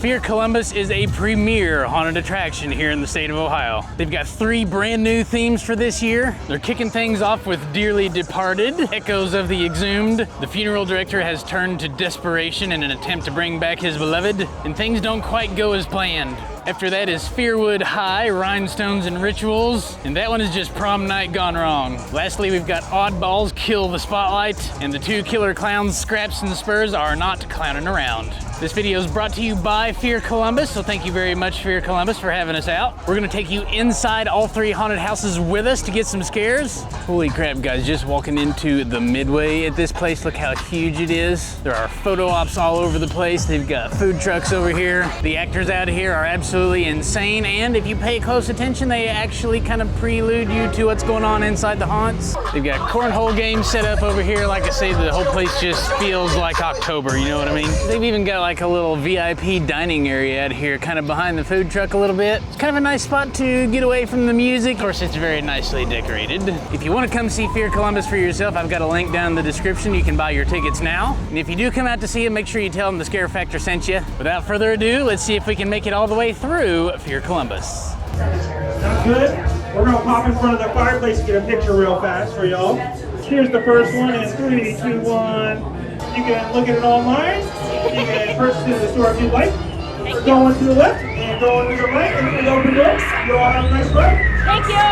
Fear Columbus is a premier haunted attraction here in the state of Ohio. They've got 3 brand new themes for this year. They're kicking things off with Dearly Departed, echoes of the Exhumed. The funeral director has turned to desperation in an attempt to bring back his beloved, and things don't quite go as planned. After that is Fearwood High, Rhinestones Rituals, and that one is just prom night gone wrong. Lastly, we've got Oddballs, Kill the Spotlight, and the 2 killer clowns, Scraps and Spurs, are not clowning around. This video is brought to you by Fear Columbus, so thank you very much, Fear Columbus, for having us out. We're gonna take you inside all 3 haunted houses with us to get some scares. Holy crap, guys, just walking into the Midway at this place. Look how huge it is. There are photo ops all over the place. They've got food trucks over here. The actors out of here are absolutely insane, and if you pay close attention, they actually kind of prelude you to what's going on inside the haunts. They've got cornhole games set up over here. Like I say, the whole place just feels like October, you know what I mean? They've even got like a little VIP dining area out here, kind of behind the food truck a little bit. It's kind of a nice spot to get away from the music. Of course, it's very nicely decorated. If you want to come see Fear Columbus for yourself, I've got a link down in the description. You can buy your tickets now. And if you do come out to see them, make sure you tell them the Scare Factor sent you. Without further ado, let's see if we can make it all the way through Fear Columbus. Sounds good. We're gonna pop in front of the fireplace and get a picture real fast for y'all. Here's the first one in 3, 2, 1. You can look at it online. You can purchase it in the store if you'd like. We're going to the left and going to the right, and then open doors. You all have a nice ride. Thank you.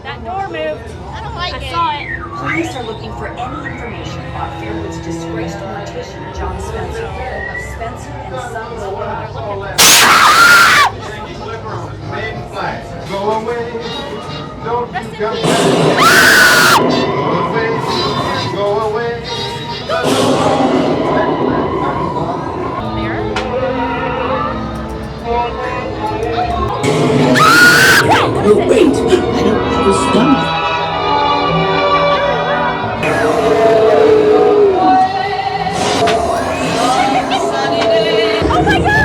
That door moved. I don't like it. I saw it. Police are looking for any information about Fearwood's disgraced mortician, John Spencer, of Spencer and Sons. Go away. Don't you come back. Go away. Oh, wait! I don't have a stomach. Oh my God!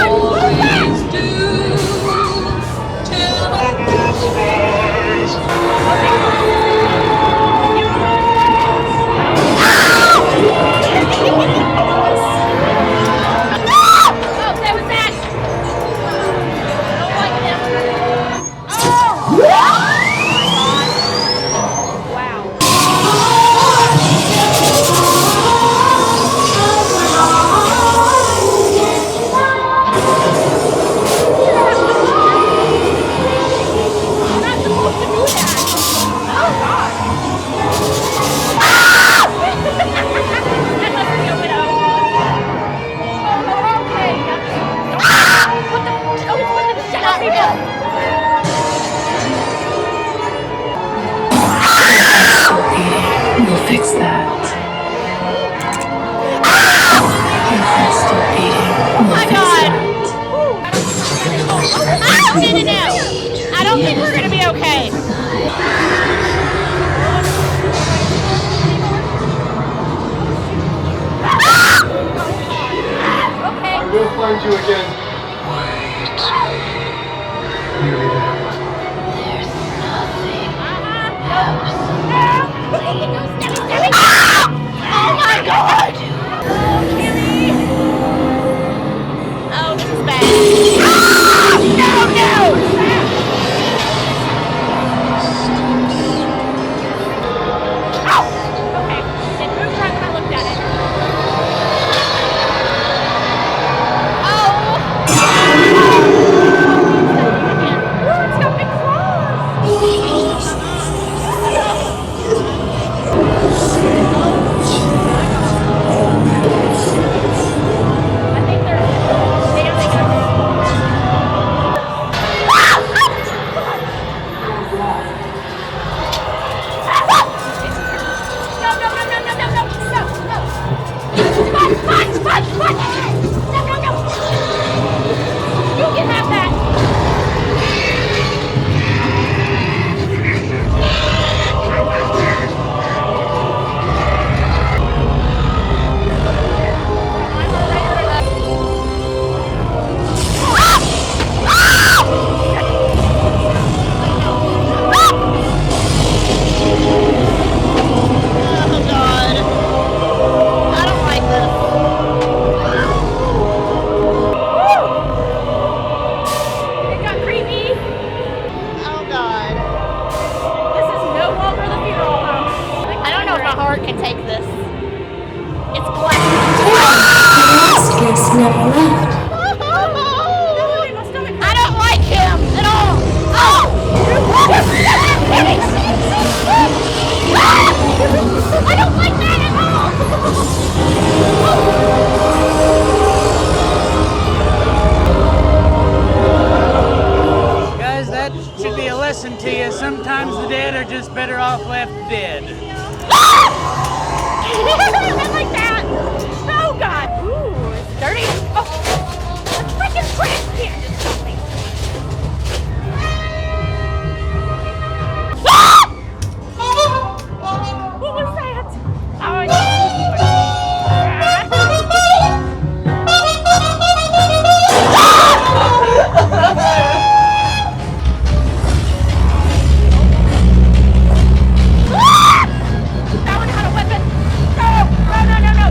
We'll fix that. Oh my God! No. I don't think we're gonna be okay. Okay. I will find you again. There's nothing else. Oh my God! Oh, Kimmy! Oh, this is bad. No! Ow! Okay, it moved right when I looked at it. Oh! Ooh, it's got big claws! better off left dead. Not like that. Oh God. Ooh, it's dirty. Oh, the freaking trash can just got me. What was that? Oh, that one had a weapon. No, no, no, no, no.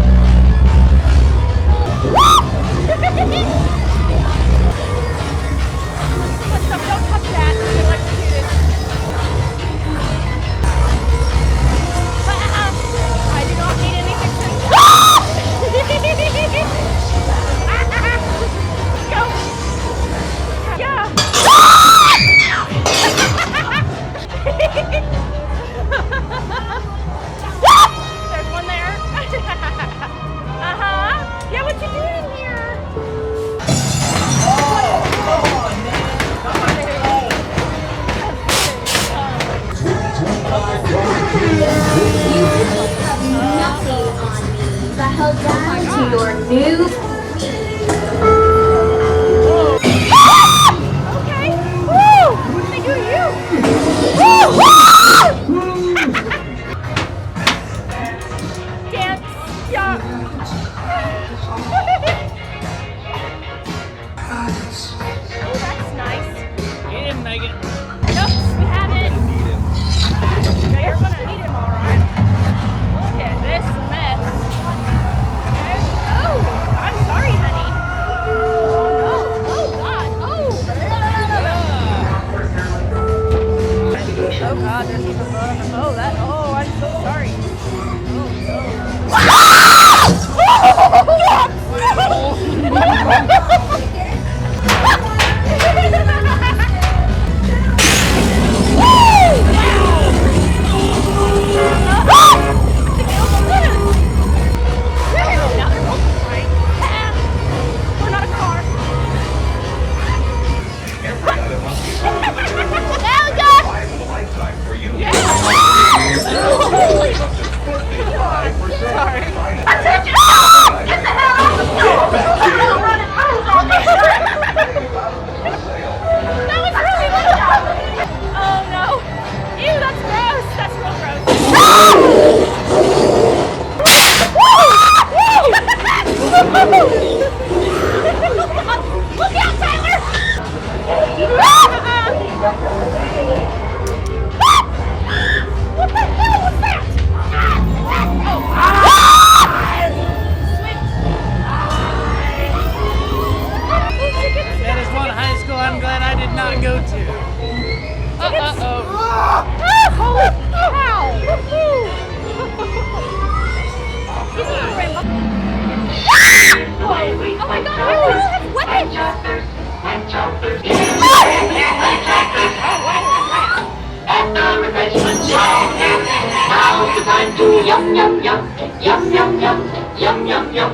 Don't touch that. You're electrocuted. I do not need any fixing. Go. Yeah. There's one there. Uh-huh. Yeah, what you doing here? Nothing on me. Bow down to your new Okay. Woo! What did they do to you? Woo! Woo! Dance. Yeah. Oh, that's nice. You didn't make it. Nope, we haven't. Yeah, you're gonna need him, all right. Look at this mess. Okay. Oh, I'm sorry, honey. Oh no. Oh God. Oh. Oh God, there's even blood on the. Oh, that. Oh, I'm so sorry. We're not a car. Sorry. That was really loud. Oh no. Ew, that's gross. That's real gross. Look out, Tyler! What the hell was that? That is one high school I'm glad I did not go to. Uh-oh. Holy cow! He's a Rambo. Oh my God! Weapons! Now the time to yum yum yum yum yum yum yum yum yum.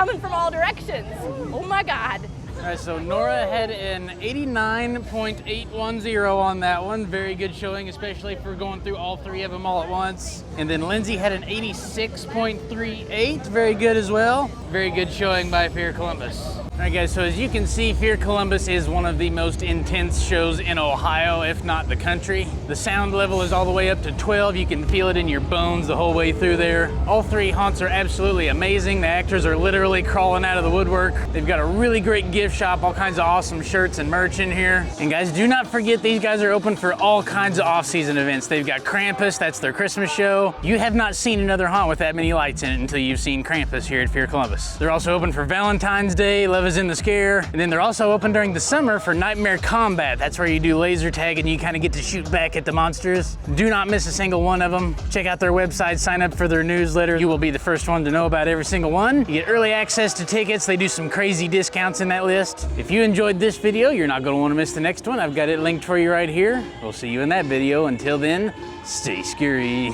coming from all directions. Oh my God. All right, so Nora had an 89.810 on that one. Very good showing, especially for going through all three of them all at once. And then Lindsay had an 86.38. Very good as well. Very good showing by Fear Columbus. All right, guys, so as you can see, Fear Columbus is one of the most intense shows in Ohio, if not the country. The sound level is all the way up to 12. You can feel it in your bones the whole way through there. All three haunts are absolutely amazing. The actors are literally crawling out of the woodwork. They've got a really great gift shop, all kinds of awesome shirts and merch in here. And guys, do not forget these guys are open for all kinds of off-season events. They've got Krampus, that's their Christmas show. You have not seen another haunt with that many lights in it until you've seen Krampus here at Fear Columbus. They're also open for Valentine's Day, Love is in the Scare, and then they're also open during the summer for Nightmare Combat. That's where you do laser tag and you kind of get to shoot back at the monsters. Do not miss a single one of them. Check out their website, sign up for their newsletter. You will be the first one to know about every single one. You get early access to tickets. They do some crazy discounts in that list. If you enjoyed this video, you're not going to want to miss the next one. I've got it linked for you right here. We'll see you in that video. Until then, stay scary.